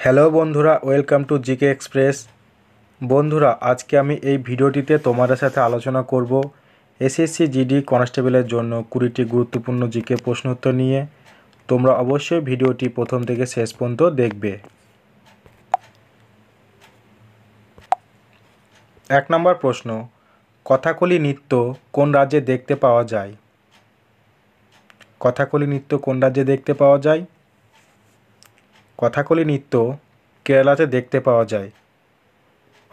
Hello বন্ধুরা, welcome to GK express. বন্ধুরা, আজকে আমি এই ভিডিওটিতে তোমাদের সাথে আলোচনা করব এসএসসি জিডি কনস্টেবলের জন্য 20টি গুরুত্বপূর্ণ জিকে প্রশ্ন উত্তর নিয়ে। তোমরা অবশ্যই ভিডিওটি প্রথম থেকে শেষ পর্যন্ত দেখবে। 1 নম্বর প্রশ্ন, কথাকলি নৃত্য কোন রাজ্যে দেখতে পাওয়া যায়? কথাকলি নৃত্য কোন রাজ্যে দেখতে পাওয়া যায়? কথাকলি নৃত্য কেরালাতে দেখতে পাওয়া যায়।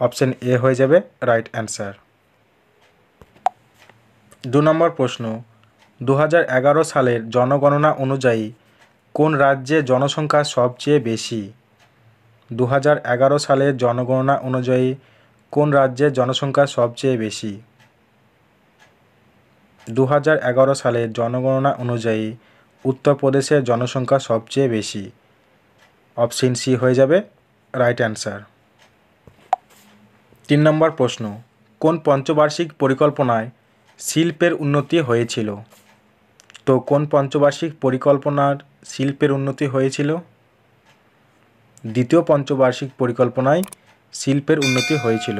অপশন এ হয়ে যাবে রাইট অ্যান্সার। 2 নম্বর প্রশ্ন, 2011 সালের জনগণনা অনুযায়ী কোন রাজ্যে জনসংখ্যা সবচেয়ে বেশি? 2011 সালের জনগণনা অনুযায়ী কোন রাজ্যের জনসংখ্যা সবচেয়ে বেশি? 2011 সালের জনগণনা অনুযায়ী উত্তরপ্রদেশের জনসংখ্যা সবচেয়ে বেশি। অপশন সি হয়ে যাবে রাইট অ্যান্সার। 3 নম্বর প্রশ্ন, কোন পঞ্চবার্ষিক পরিকল্পনায় শিল্পের উন্নতি হয়েছিল? তো কোন পঞ্চবার্ষিক পরিকল্পনার শিল্পের উন্নতি হয়েছিল? দ্বিতীয় পঞ্চবার্ষিক পরিকল্পনায় শিল্পের উন্নতি হয়েছিল।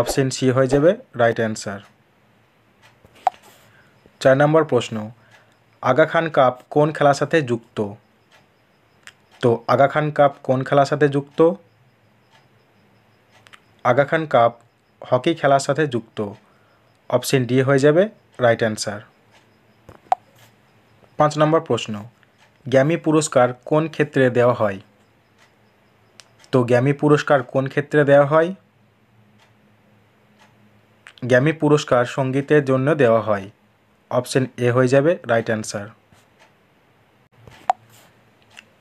অপশন সি হয়ে যাবে রাইট অ্যান্সার। 4 নম্বর প্রশ্ন, আগা খান কাপ কোন খেলার সাথে যুক্ত? তো আগা খান কাপ কোন খেলার সাথে যুক্ত? আগা খান কাপ হকি খেলার সাথে যুক্ত। অপশন ডি হয়ে যাবে রাইট অ্যান্সার। 5 নম্বর প্রশ্ন, গ্র্যামি পুরস্কার কোন ক্ষেত্রে দেওয়া হয়? তো গ্র্যামি পুরস্কার কোন ক্ষেত্রে দেওয়া হয়? গ্র্যামি পুরস্কার সঙ্গীতের জন্য দেওয়া হয়। অপশন এ হয়ে যাবে রাইট অ্যান্সার।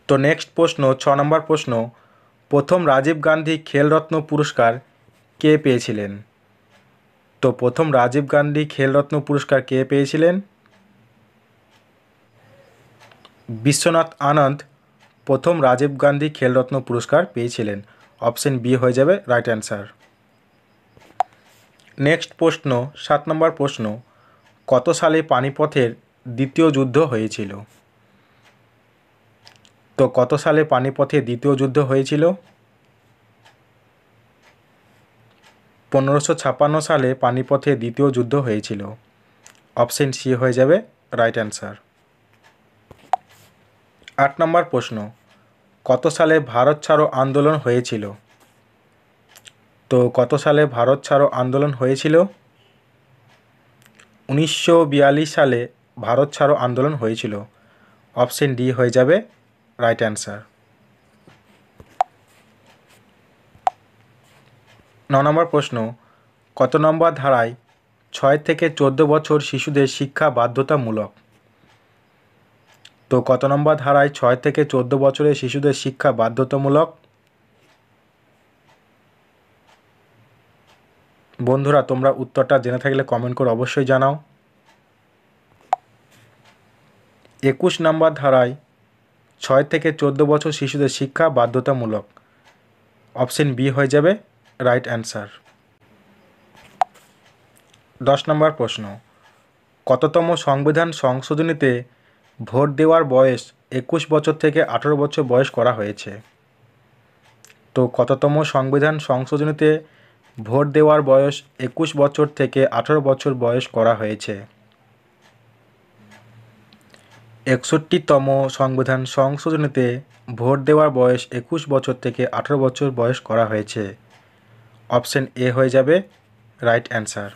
তো নেক্সট প্রশ্ন, 6 নম্বর প্রশ্ন, প্রথম রাজীব গান্ধী খেলরত্ন পুরস্কার কে পেয়েছিলেন? তো প্রথম রাজীব গান্ধী খেলরত্ন পুরস্কার কে পেয়েছিলেন? বিশ্বনাথ আনন্দ প্রথম রাজীব গান্ধী খেলরত্ন পুরস্কার পেয়েছিলেন। অপশন বি হয়ে যাবে রাইট অ্যান্সার। নেক্সট প্রশ্ন, 7 নম্বর প্রশ্ন, কত সালে পানিপথের দ্বিতীয় যুদ্ধ হয়েছিল? তো কত সালে পানিপথে দ্বিতীয় যুদ্ধ হয়েছিল? 1556 সালে পানিপথে দ্বিতীয় যুদ্ধ হয়েছিল। অপশন সি হয়ে যাবে রাইট অ্যান্সার। 8 নম্বর প্রশ্ন, কত সালে ভারত ছাড়ো আন্দোলন হয়েছিল? তো কত সালে ভারত ছাড়ো আন্দোলন হয়েছিল? 1942 সালে ভারত ছাড়ো আন্দোলন হয়েছিল। অপশন ডি হয়ে যাবে রাইট অ্যান্সার। 9 নম্বর প্রশ্ন, কত নম্বর ধারায় 6 থেকে 14 বছর শিশুদের শিক্ষা বাধ্যতামূলক? তো কত নম্বর ধারায় 6 থেকে 14 বছরের শিশুদের শিক্ষা বাধ্যতামূলক? বন্ধুরা, তোমরা উত্তরটা জেনে থাকলে কমেন্ট করে অবশ্যই জানাও। 21 নম্বর ধারায় 6 থেকে 14 বছর শিশুদের শিক্ষা বাধ্যতামূলক। অপশন বি হয়ে যাবে রাইট অ্যান্সার। 10 নম্বর প্রশ্ন, কততম সংবিধান সংশোধনীতে ভোট দেওয়ার বয়স 21 বছর থেকে 18 বছর বয়স করা হয়েছে? তো কততম সংবিধান সংশোধনীতে ভোট দেওয়ার বয়স 21 বছর থেকে 18 বছর বয়স করা হয়েছে? 61তম সংবিধান সংশোধনীতে ভোট দেওয়ার বয়স 21 বছর থেকে 18 বছর বয়স করা হয়েছে। অপশন এ হয়ে যাবে রাইট অ্যান্সার।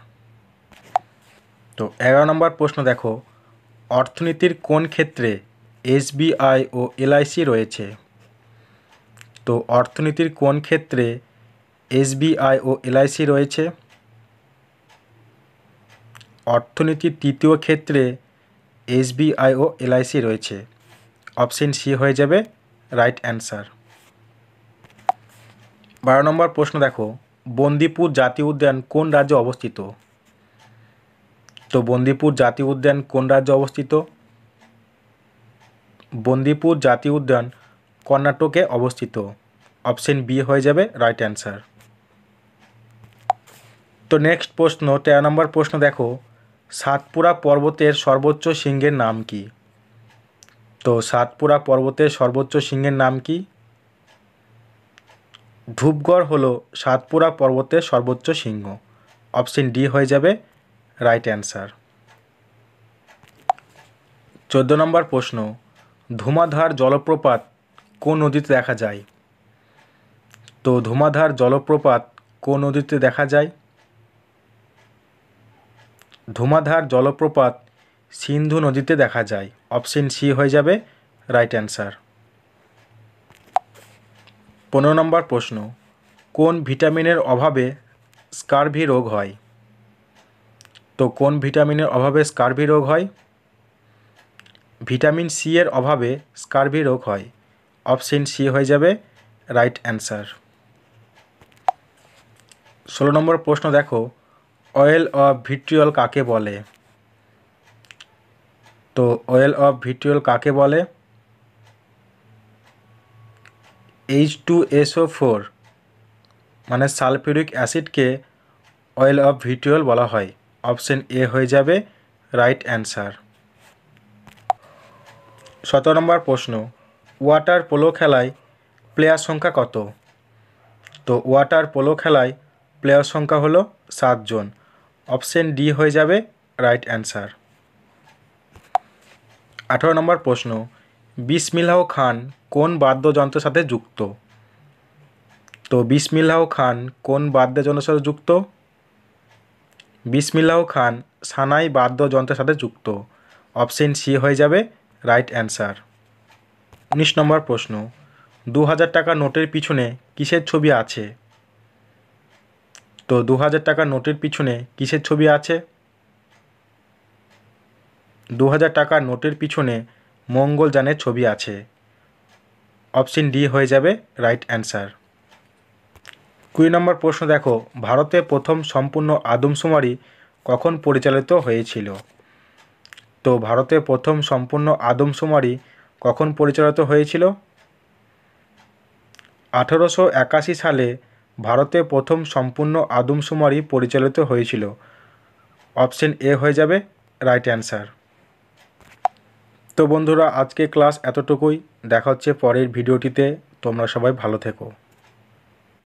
তো 11 নম্বর প্রশ্ন দেখো, অর্থনীতির কোন ক্ষেত্রে এসবিআই ও এলআইসি রয়েছে? তো অর্থনীতির কোন ক্ষেত্রে এসবিআই ও এলআইসি রয়েছে? অর্থনীতির তৃতীয় ক্ষেত্রে এসবিআই ও এলআইসি রয়েছে। অপশন সি হয়ে যাবে রাইট অ্যান্সার। 12 নম্বর প্রশ্ন দেখো, বন্দিপুর জাতীয় উদ্যান কোন রাজ্যে অবস্থিত? তো বন্দিপুর জাতীয় উদ্যান কোন রাজ্যে অবস্থিত? বন্দিপুর জাতীয় উদ্যান কর্ণাটকে অবস্থিত। অপশন বি হয়ে যাবে রাইট অ্যান্সার। তো নেক্সট প্রশ্ন, 13 নম্বর প্রশ্ন দেখো, সাতপুরা পর্বতের সর্বোচ্চ শৃঙ্গের নাম কি? তো সাতপুরা পর্বতের সর্বোচ্চ শৃঙ্গের নাম কি? ধূপগড় হলো সাতপুরা পর্বতের সর্বোচ্চ শৃঙ্গ। অপশন ডি হয়ে যাবে রাইট অ্যান্সার। 14 নম্বর প্রশ্ন, ধুমাধার জলপ্রপাত কোন নদীতে দেখা যায়? তো ধুমাধার জলপ্রপাত কোন নদীতে দেখা যায়? ধুমাধার জলপ্রপাত সিন্ধু নদীতে দেখা যায়। অপশন সি হয়ে যাবে রাইট অ্যান্সার। 15 নম্বর প্রশ্ন, কোন ভিটামিনের অভাবে স্কারভি রোগ হয়? তো কোন ভিটামিনের অভাবে স্কারভি রোগ হয়? ভিটামিন সি এর অভাবে স্কারভি রোগ হয়। অপশন সি হয়ে যাবে রাইট অ্যান্সার। 16 নম্বর প্রশ্ন দেখো, অয়েল অফ ভিট্রিয়ল কাকে বলে? তো অয়েল অফ ভিট্রিয়ল কাকে বলে? H2SO4 মানে সালফিউরিক অ্যাসিডকে অয়েল অফ ভিট্রিয়ল বলা হয়। অপশন এ হয়ে যাবে রাইট অ্যান্সার। 17 নম্বর প্রশ্ন, ওয়াটার পোলো খেলায় প্লেয়ার সংখ্যা কত? তো ওয়াটার পোলো খেলায় প্লেয়ার সংখ্যা হলো 7 জন। অপশন ডি হয়ে যাবে রাইট অ্যান্সার। 18 নম্বর প্রশ্ন, বিসমিল্লাহ খান কোন বাদ্যযন্ত্রের সাথে যুক্ত? তো বিসমিল্লাহ খান কোন বাদ্যযন্ত্রের সাথে যুক্ত? বিসমিল্লাহ খান সানাই বাদ্যযন্ত্রের সাথে যুক্ত। অপশন সি হয়ে যাবে রাইট অ্যান্সার। 19 নম্বর প্রশ্ন, 2000 টাকা নোটের পিছনে কিসের ছবি আছে? তো 2000 টাকা নোটের পিছনে কিসের ছবি আছে? 2000 টাকার নোটের পিছনে মঙ্গলযানের ছবি আছে। অপশন ডি হয়ে যাবে রাইট অ্যান্সার। 20 নম্বর প্রশ্ন দেখো, ভারতে প্রথম সম্পূর্ণ আদমশুমারি কখন পরিচালিত হয়েছিল? তো ভারতে প্রথম সম্পূর্ণ আদমশুমারি কখন পরিচালিত হয়েছিল? 1881 সালে ভারতে প্রথম সম্পূর্ণ আদমশুমারি পরিচালিত হয়েছিল। অপশন এ হয়ে যাবে রাইট অ্যান্সার। তো বন্ধুরা, আজকে ক্লাস এতটুকুই। দেখা হচ্ছে পরের ভিডিওটিতে। তোমরা সবাই ভালো থেকো।